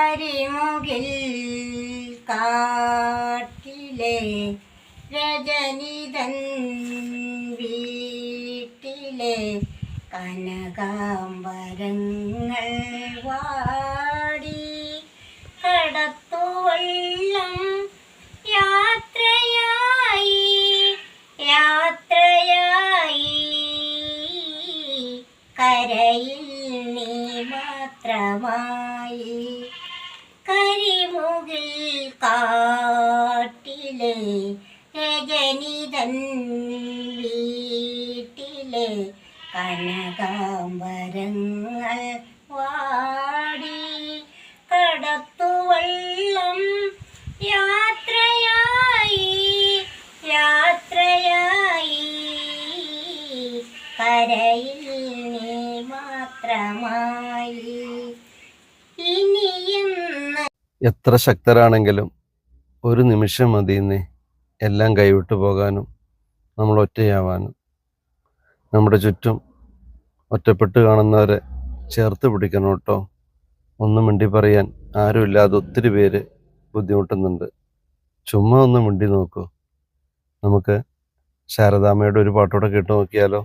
കരിമുകിൽ കാട്ടിലെ രജനിതൻ വീട്ടിലെ കനകാംബരങ്ങൾ വാടി കടത്തുവള്ളം യാത്രയായി കരയിൽ നീ മാത്രമായി. കരിമുകിൽ കാട്ടിലെ രജനിതൻ വീട്ടിലെ കനകാംബരങ്ങൾ വാടി കടത്തുവള്ളം യാത്രയായി കരയിൽ നീ മാത്രമായി. ഇനിയെന്ന് എത്ര ശക്തരാണെങ്കിലും ഒരു നിമിഷം മതിയെന്നേ എല്ലാം കൈവിട്ടു പോകാനും നമ്മൾ ഒറ്റയാവാനും. നമ്മുടെ ചുറ്റും ഒറ്റപ്പെട്ട് കാണുന്നവരെ ചേർത്ത് പിടിക്കണം കേട്ടോ. ഒന്നും മിണ്ടി പറയാൻ ആരുമില്ലാതെ ഒത്തിരി പേര് ബുദ്ധിമുട്ടുന്നുണ്ട്. ചുമ്മാ ഒന്ന് മിണ്ടി നോക്കൂ. നമുക്ക് ശാരദാമ്മയുടെ ഒരു പാട്ടോടെ കേട്ടു നോക്കിയാലോ?